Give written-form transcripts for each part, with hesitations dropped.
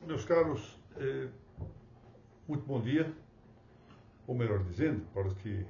Meus caros, muito bom dia, ou melhor dizendo, para os que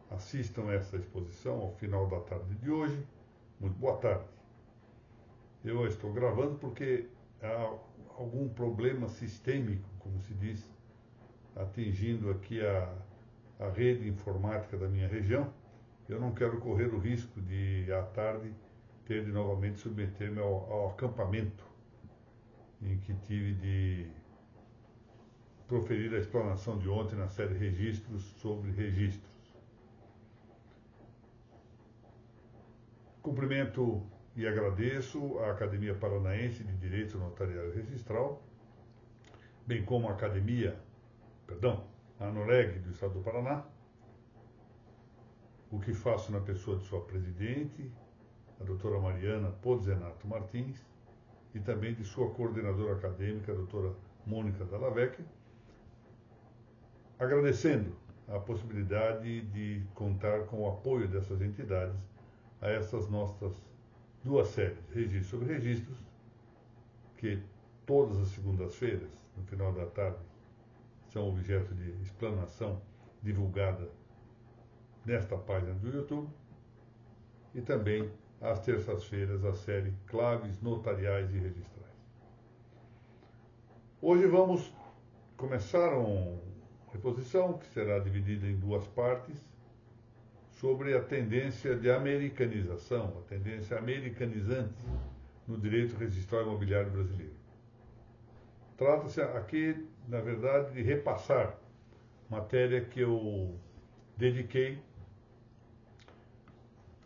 assistam a essa exposição ao final da tarde de hoje, muito boa tarde. Eu estou gravando porque há algum problema sistêmico, como se diz, atingindo aqui a rede informática da minha região. Eu não quero correr o risco de, à tarde, ter de novamente submeter-me ao acampamento em que tive de proferir a explanação de ontem na série Registros sobre Registros. Cumprimento e agradeço à Academia Paranaense de Direito Notarial e Registral, bem como a ANOREG do Estado do Paraná, o que faço na pessoa de sua presidente, a doutora Mariana Pozzenato Martins, e também de sua coordenadora acadêmica, a doutora Mônica Dallavecchia, agradecendo a possibilidade de contar com o apoio dessas entidades a essas nossas duas séries, Registros sobre Registros, que todas as segundas-feiras, no final da tarde, são objeto de explanação divulgada nesta página do YouTube, e também às terças-feiras a série Claves Notariais e Registrais. Hoje vamos começar uma exposição que será dividida em duas partes sobre a tendência de americanização, a tendência americanizante no direito registral imobiliário brasileiro. Trata-se aqui, na verdade, de repassar matéria que eu dediquei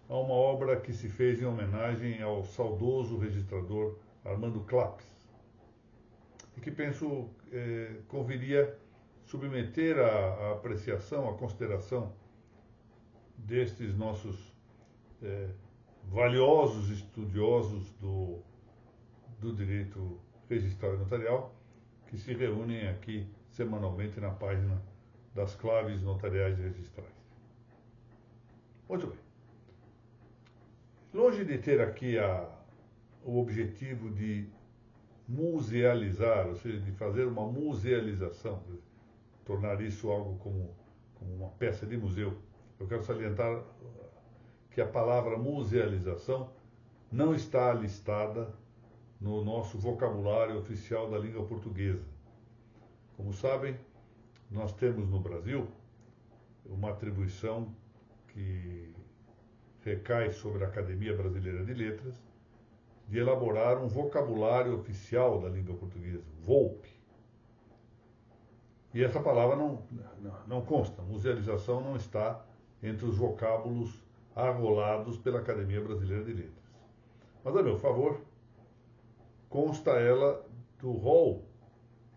a uma obra que se fez em homenagem ao saudoso registrador Armando Clapes, e que penso conviria submeter à apreciação, à consideração destes nossos valiosos estudiosos do direito registral e notarial, que se reúnem aqui semanalmente na página das Claves Notariais e Registrais. Muito bem. Longe de ter aqui o objetivo de musealizar, ou seja, de fazer uma musealização, tornar isso algo como uma peça de museu, eu quero salientar que a palavra musealização não está listada no nosso vocabulário oficial da língua portuguesa. Como sabem, nós temos no Brasil uma atribuição que recai sobre a Academia Brasileira de Letras, de elaborar um vocabulário oficial da língua portuguesa, VOLP. E essa palavra não consta, musealização não está entre os vocábulos arrolados pela Academia Brasileira de Letras. Mas, a meu favor, consta ela do rol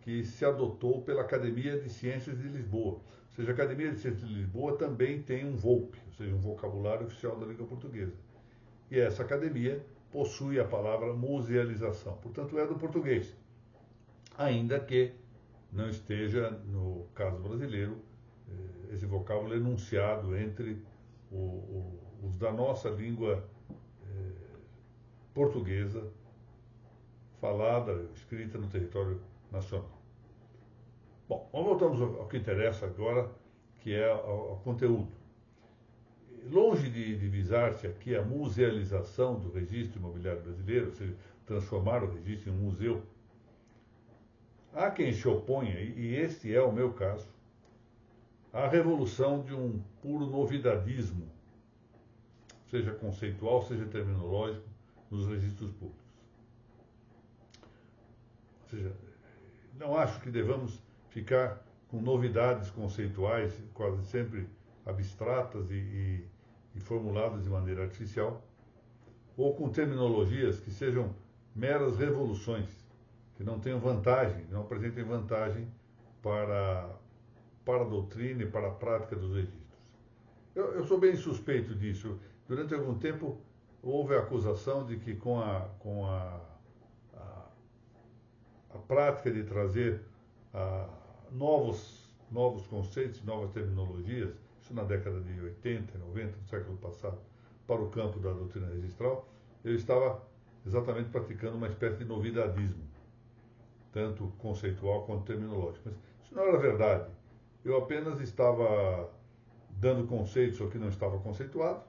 que se adotou pela Academia de Ciências de Lisboa. Ou seja, a Academia de Ciências de Lisboa também tem um VOLP, ou seja, um vocabulário oficial da língua portuguesa. E essa academia possui a palavra musealização, portanto é do português, ainda que não esteja, no caso brasileiro, esse vocábulo enunciado entre os da nossa língua portuguesa, falada, escrita no território nacional. Bom, voltamos ao que interessa agora, que é ao conteúdo. Longe de visar-se aqui a musealização do registro imobiliário brasileiro, ou seja, transformar o registro em um museu, há quem se oponha, e este é o meu caso, à revolução de um puro novidadismo, seja conceitual, seja terminológico, nos registros públicos. Ou seja, não acho que devamos ficar com novidades conceituais, quase sempre abstratas e formuladas de maneira artificial, ou com terminologias que sejam meras revoluções, que não tenham vantagem, não apresentem vantagem para a doutrina e para a prática dos registros. Eu sou bem suspeito disso. Durante algum tempo houve a acusação de que com a prática de trazer novos conceitos, novas terminologias, isso na década de 80, 90, do século passado, para o campo da doutrina registral, eu estava exatamente praticando uma espécie de novidadismo. tanto conceitual quanto terminológico. Mas isso não era verdade. Eu apenas estava dando conceitos ao que não estava conceituado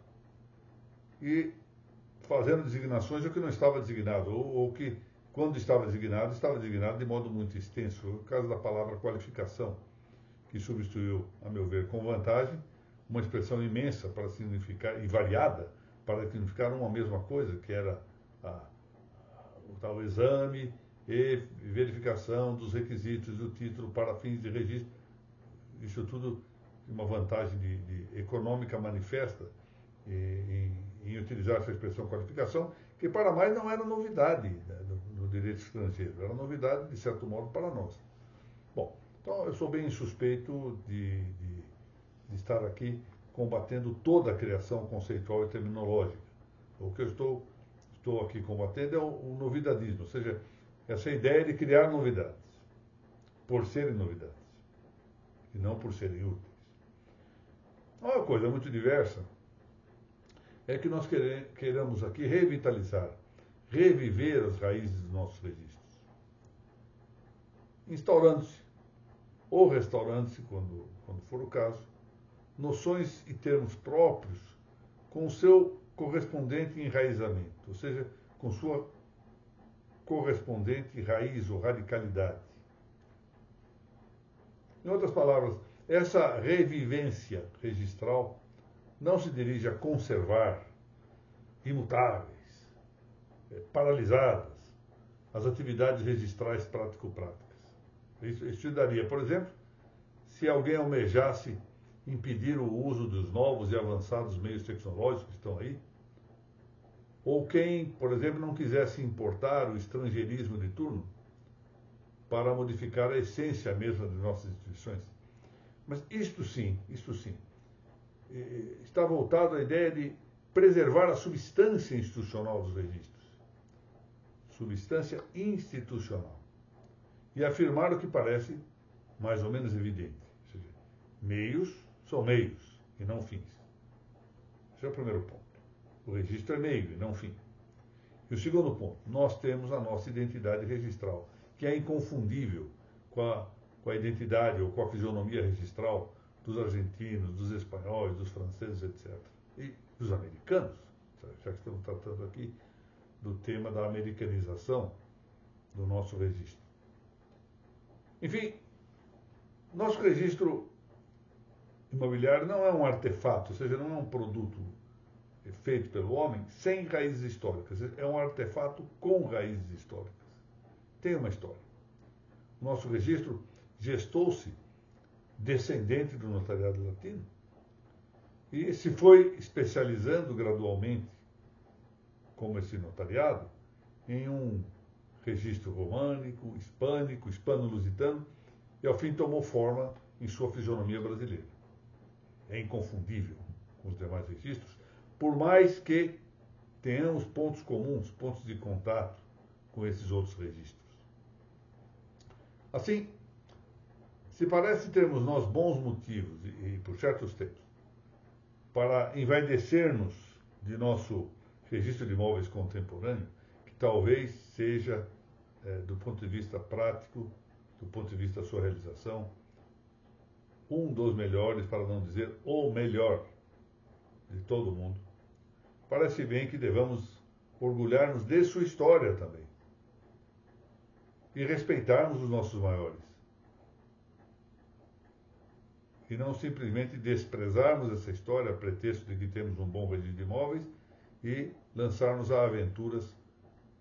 e fazendo designações ao que não estava designado, ou que, quando estava designado de modo muito extenso. O caso da palavra qualificação, que substituiu, a meu ver, com vantagem, uma expressão imensa para significar, e variada, para significar uma mesma coisa, que era o tal exame e verificação dos requisitos do título para fins de registro. Isso tudo uma vantagem econômica manifesta em utilizar essa expressão qualificação, que para mais não era novidade, né, no direito estrangeiro, era novidade, de certo modo, para nós. Bom, então eu sou bem suspeito de estar aqui combatendo toda a criação conceitual e terminológica. O que eu estou aqui combatendo é o novidadismo, ou seja, essa ideia de criar novidades, por serem novidades, e não por serem úteis. Uma coisa muito diversa é que nós queremos aqui revitalizar, reviver as raízes dos nossos registros, instaurando-se ou restaurando-se, quando for o caso, noções e termos próprios com o seu correspondente enraizamento, ou seja, com sua correspondente raiz ou radicalidade. Em outras palavras, essa revivência registral não se dirige a conservar imutáveis, paralisadas, as atividades registrais prático-práticas. Isso daria, por exemplo, se alguém almejasse impedir o uso dos novos e avançados meios tecnológicos que estão aí, ou quem, por exemplo, não quisesse importar o estrangeirismo de turno para modificar a essência mesma das nossas instituições. Mas isto sim, está voltado à ideia de preservar a substância institucional dos registros. Substância institucional. E afirmar o que parece mais ou menos evidente. Ou seja, meios são meios e não fins. Esse é o primeiro ponto. O registro é meio e não fim. E o segundo ponto, nós temos a nossa identidade registral, que é inconfundível com a identidade ou com a fisionomia registral dos argentinos, dos espanhóis, dos franceses, etc. E dos americanos, já que estamos tratando aqui do tema da americanização do nosso registro. Enfim, nosso registro imobiliário não é um artefato, ou seja, não é um produto feito pelo homem sem raízes históricas. É um artefato com raízes históricas. Tem uma história. O nosso registro gestou-se descendente do notariado latino e se foi especializando gradualmente, como esse notariado, em um registro românico, hispânico, hispano-lusitano, e ao fim tomou forma em sua fisionomia brasileira. É inconfundível com os demais registros, por mais que tenhamos pontos comuns, pontos de contato com esses outros registros. Assim, se parece termos nós bons motivos, e por certos tempos, para envaidecer-nos de nosso registro de imóveis contemporâneo, que talvez seja, do ponto de vista prático, do ponto de vista da sua realização, um dos melhores, para não dizer o melhor de todo o mundo, parece bem que devamos orgulhar-nos de sua história também e respeitarmos os nossos maiores. E não simplesmente desprezarmos essa história a pretexto de que temos um bom registro de imóveis e lançarmos a aventuras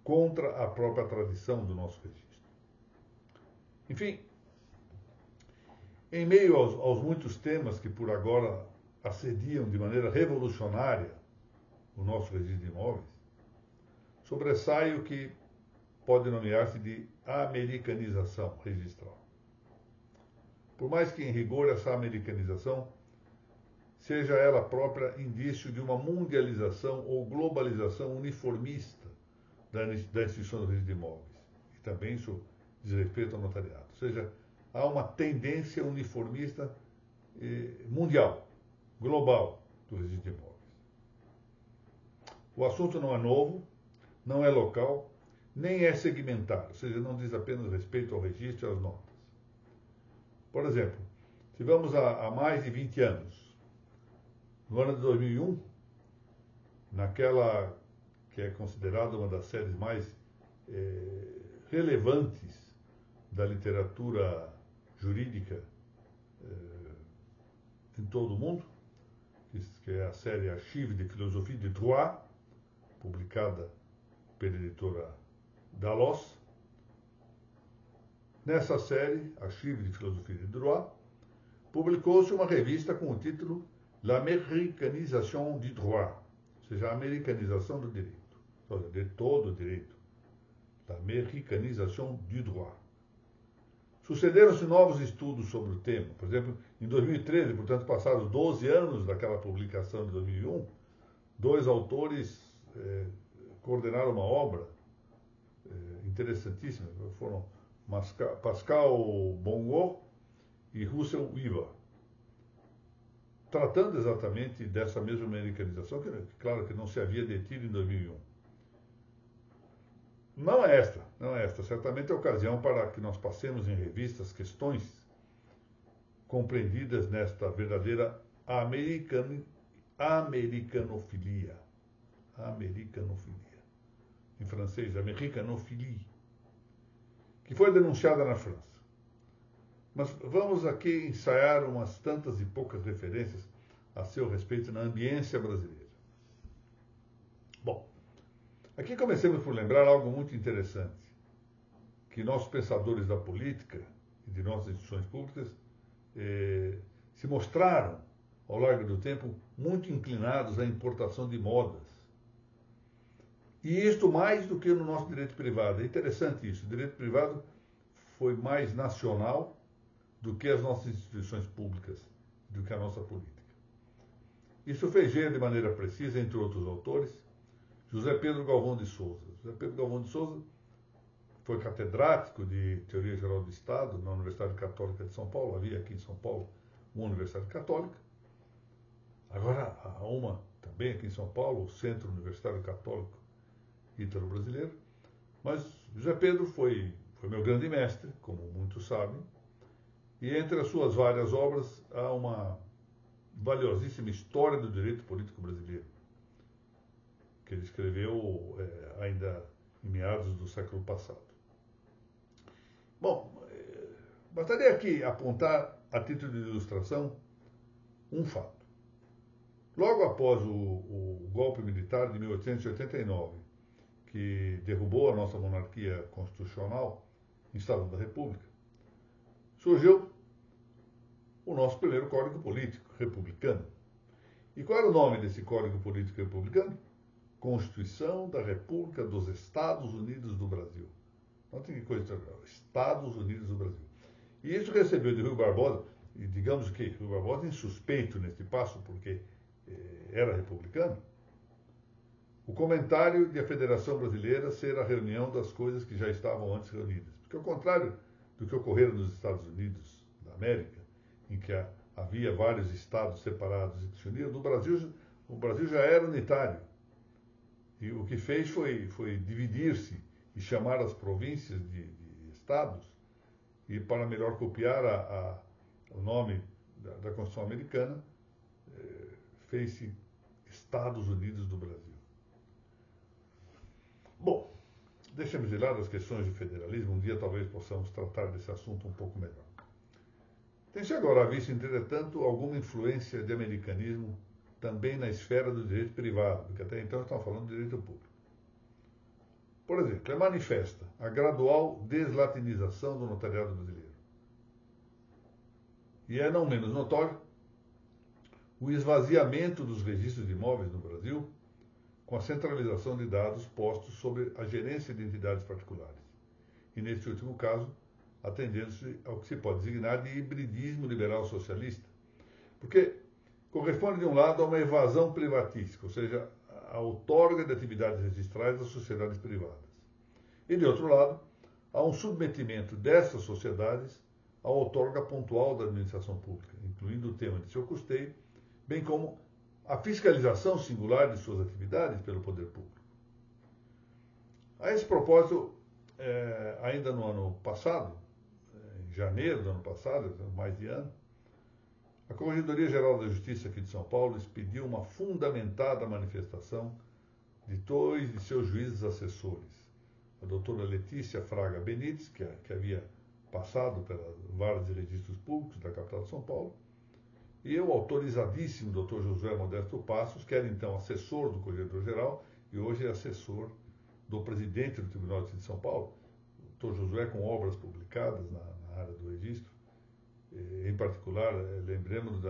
contra a própria tradição do nosso registro. Enfim, em meio aos muitos temas que por agora assediam de maneira revolucionária o nosso registro de imóveis, sobressai o que pode nomear-se de americanização registral. Por mais que, em rigor, essa americanização seja ela própria indício de uma mundialização ou globalização uniformista da instituição do registro de imóveis. E também isso diz respeito ao notariado. Ou seja, há uma tendência uniformista mundial, global, do registro de imóveis. O assunto não é novo, não é local, nem é segmentado, ou seja, não diz apenas respeito ao registro e às notas. Por exemplo, se vamos a mais de 20 anos, no ano de 2001, naquela que é considerada uma das séries mais relevantes da literatura jurídica em todo o mundo, que é a série Archives de Philosophie de Droit, publicada pela editora Dalloz. Nessa série, Archives de Philosophie de Droit, publicou-se uma revista com o título L'Américanisation du Droit, ou seja, a americanização do direito, de todo o direito. L'Américanisation du Droit. Sucederam-se novos estudos sobre o tema. Por exemplo, em 2013, portanto, passados 12 anos daquela publicação de 2001, dois autores coordenaram uma obra interessantíssima. Foram Pascal Bongo e Russell Weaver, tratando exatamente dessa mesma americanização, que, claro, que não se havia detido em 2001. Não é esta. Certamente é ocasião para que nós passemos em revista as questões compreendidas nesta verdadeira americanofilia. Em francês, americanophilie, que foi denunciada na França. Mas vamos aqui ensaiar umas tantas e poucas referências a seu respeito na ambiência brasileira. Bom, aqui comecemos por lembrar algo muito interessante, que nossos pensadores da política e de nossas instituições públicas se mostraram, ao longo do tempo, muito inclinados à importação de modas. E isto mais do que no nosso direito privado. É interessante isso. O direito privado foi mais nacional do que as nossas instituições públicas, do que a nossa política. Isso fez ver de maneira precisa, entre outros autores, José Pedro Galvão de Souza. José Pedro Galvão de Souza foi catedrático de Teoria Geral do Estado na Universidade Católica de São Paulo. Havia aqui em São Paulo uma Universidade Católica. Agora há uma também aqui em São Paulo, o Centro Universitário Católico Ítalo-Brasileiro. Mas José Pedro foi meu grande mestre, como muitos sabem. E entre as suas várias obras há uma valiosíssima História do Direito Político Brasileiro, que ele escreveu ainda em meados do século passado. Bom, bastaria aqui apontar, a título de ilustração, um fato. Logo após o golpe militar de 1889, que derrubou a nossa monarquia constitucional, instalando a República, surgiu o nosso primeiro Código Político republicano. E qual era o nome desse Código Político republicano? Constituição da República dos Estados Unidos do Brasil. Notem que coisa legal. Estados Unidos do Brasil. E isso recebeu de Rui Barbosa, e digamos que Rui Barbosa é insuspeito neste passo, porque era republicano, o comentário de a Federação Brasileira ser a reunião das coisas que já estavam antes reunidas. Porque, ao contrário do que ocorreu nos Estados Unidos da América, em que havia vários estados separados e que se uniam, o Brasil já era unitário. E o que fez foi dividir-se e chamar as províncias de estados, e para melhor copiar o nome da Constituição Americana, fez-se Estados Unidos do Brasil. Bom, deixemos de lado as questões de federalismo, um dia talvez possamos tratar desse assunto um pouco melhor. Tem-se agora visto, entretanto, alguma influência de americanismo também na esfera do direito privado, porque até então estamos falando de direito público. Por exemplo, é manifesta a gradual deslatinização do notariado brasileiro. E é não menos notório o esvaziamento dos registros de imóveis no Brasil, com a centralização de dados postos sobre a gerência de entidades particulares. E, neste último caso, atendendo-se ao que se pode designar de hibridismo liberal socialista. Porque corresponde, de um lado, a uma evasão privatística, ou seja, a outorga de atividades registrais às sociedades privadas. E, de outro lado, a um submetimento dessas sociedades à outorga pontual da administração pública, incluindo o tema de seu custeio, bem como a fiscalização singular de suas atividades pelo poder público. A esse propósito, ainda no ano passado, em janeiro do ano passado, mais de ano, a Corregedoria Geral da Justiça aqui de São Paulo expediu uma fundamentada manifestação de dois de seus juízes assessores, a doutora Letícia Fraga Benites, que havia passado pelas varas de registros públicos da capital de São Paulo, e o autorizadíssimo doutor Josué Modesto Passos, que era então assessor do Corregedor-Geral e hoje é assessor do presidente do Tribunal de Justiça de São Paulo, doutor Josué com obras publicadas na área do registro. Em particular, lembremos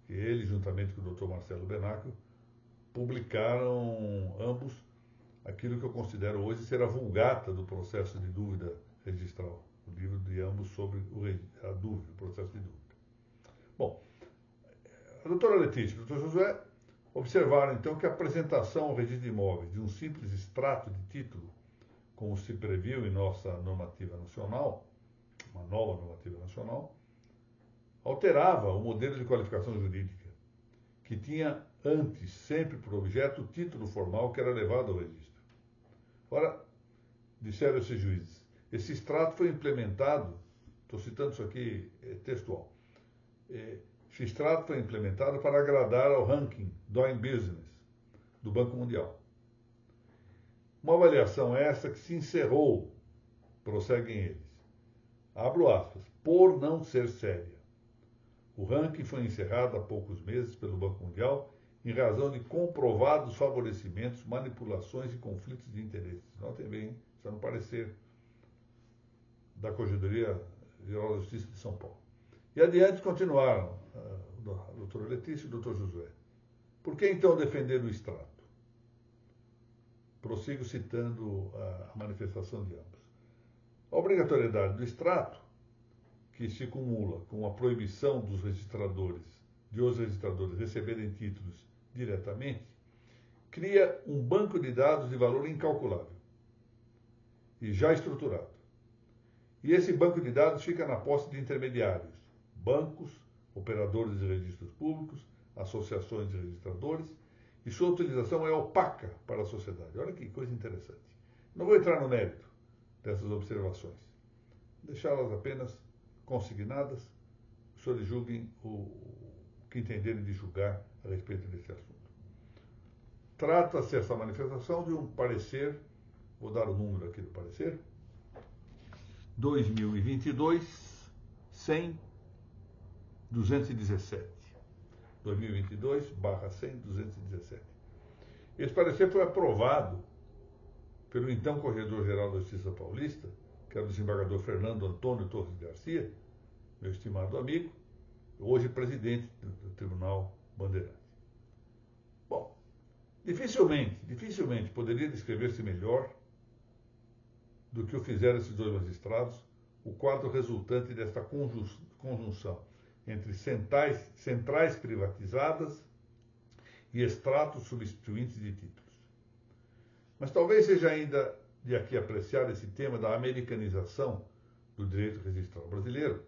que ele, juntamente com o doutor Marcelo Benacchio, publicaram ambos aquilo que eu considero hoje ser a vulgata do processo de dúvida registral, o livro de ambos sobre a dúvida, o processo de dúvida. Bom, a doutora Letícia e o doutor Josué observaram, então, que a apresentação ao registro de imóveis de um simples extrato de título, como se previu em nossa normativa nacional, uma nova normativa nacional, alterava o modelo de qualificação jurídica, que tinha antes sempre por objeto o título formal que era levado ao registro. Ora, disseram esses juízes, esse extrato foi implementado, estou citando isso aqui textual, esse extrato foi implementado para agradar ao ranking Doing Business do Banco Mundial. Uma avaliação essa que se encerrou, prosseguem eles, abro aspas, por não ser séria. O ranking foi encerrado há poucos meses pelo Banco Mundial em razão de comprovados favorecimentos, manipulações e conflitos de interesses. Notem bem, isso é no parecer da Corregedoria Geral da Justiça de São Paulo. E adiante continuaram a doutora Letícia e o doutor Josué. Por que então defender o extrato? Prossigo citando a manifestação de ambos. A obrigatoriedade do extrato, que se cumula com a proibição dos registradores, de os registradores receberem títulos diretamente, cria um banco de dados de valor incalculável e já estruturado. E esse banco de dados fica na posse de intermediários, bancos, operadores de registros públicos, associações de registradores, e sua utilização é opaca para a sociedade. Olha que coisa interessante. Não vou entrar no mérito dessas observações, deixá-las apenas consignadas, os senhores julguem o que entenderem de julgar a respeito desse assunto. Trata-se essa manifestação de um parecer, vou dar o número aqui do parecer, 2022-100-217. 2022/100-217. Esse parecer foi aprovado pelo então Corregedor-Geral da Justiça Paulista, que era o desembargador Fernando Antônio Torres Garcia, meu estimado amigo, hoje presidente do Tribunal Bandeirante. Bom, dificilmente poderia descrever-se melhor do que o fizeram esses dois magistrados o quadro resultante desta conjunção entre centrais privatizadas e extratos substituintes de títulos. Mas talvez seja ainda de aqui apreciar esse tema da americanização do direito registral brasileiro,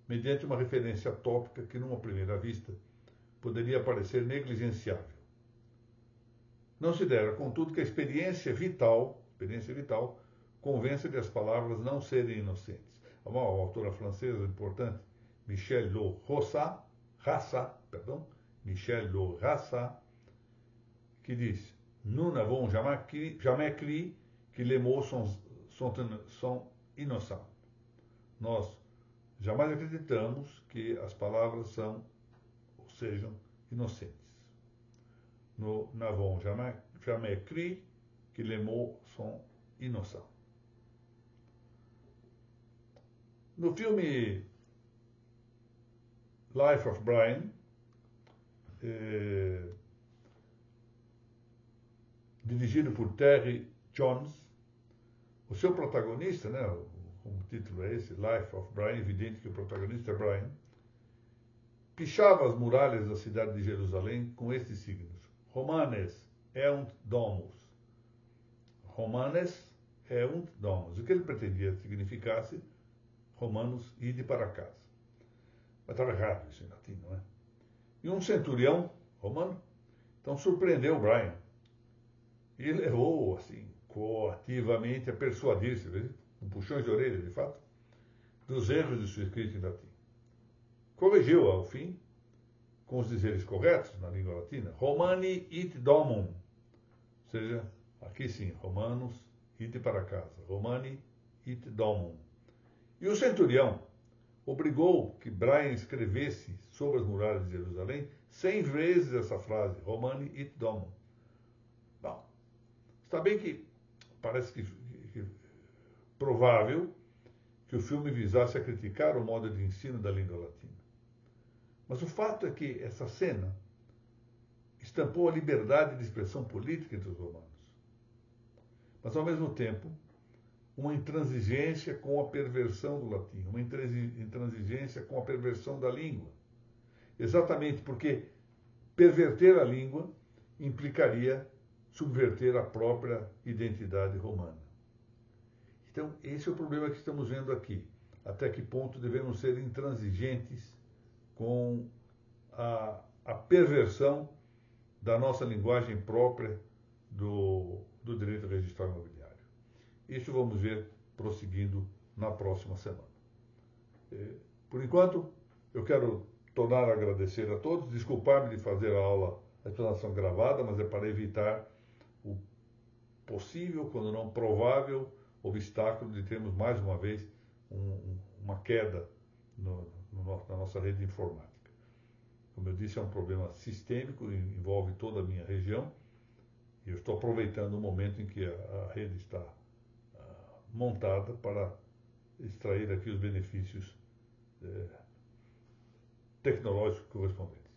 mediante uma referência tópica que, numa primeira vista, poderia parecer negligenciável. Não se dera, contudo, que a experiência vital convença de as palavras não serem inocentes. Uma autora francesa importante, Michel Rassa, que diz: Nous n'avons jamais cru que les mots sont innocents. Nós jamais acreditamos que as palavras sejam inocentes. Nous n'avons jamais cru que les mots sont innocents. No filme Life of Brian, dirigido por Terry Jones, o seu protagonista, né, como o título é esse, Life of Brian, evidente que o protagonista é Brian, pichava as muralhas da cidade de Jerusalém com estes signos: Romanes eunt domus. Romanes eunt domus. O que ele pretendia que significasse: Romanos, ide para casa. Mas estava errado isso em latim, não é? E um centurião romano, então, surpreendeu Brian. E levou, assim, ficou ativamente a persuadir-se, com puxões de orelha, de fato, dos erros de sua escrita em latim. Corrigiu, ao fim, com os dizeres corretos na língua latina, Romani id domum, ou seja, aqui sim, romanos, ide para casa, Romani id domum. E o centurião obrigou que Brian escrevesse sobre as muralhas de Jerusalém 100 vezes essa frase, Romani id domum. Bom, está bem que parece que provável que o filme visasse a criticar o modo de ensino da língua latina. Mas o fato é que essa cena estampou a liberdade de expressão política entre os romanos. Mas, ao mesmo tempo, uma intransigência com a perversão do latim, uma intransigência com a perversão da língua. Exatamente porque perverter a língua implicaria subverter a própria identidade romana. Então, esse é o problema que estamos vendo aqui. Até que ponto devemos ser intransigentes com a perversão da nossa linguagem própria do direito registral imobiliário. Isso vamos ver prosseguindo na próxima semana. Por enquanto, eu quero tornar a agradecer a todos, desculpar-me de fazer a explanação gravada, mas é para evitar o possível, quando não provável, obstáculo de termos mais uma vez uma queda na nossa rede informática. Como eu disse, é um problema sistêmico, envolve toda a minha região, e eu estou aproveitando o momento em que a rede está montada para extrair aqui os benefícios tecnológicos correspondentes.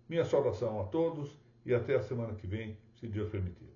Minha saudação a todos e até a semana que vem, se Deus permitir.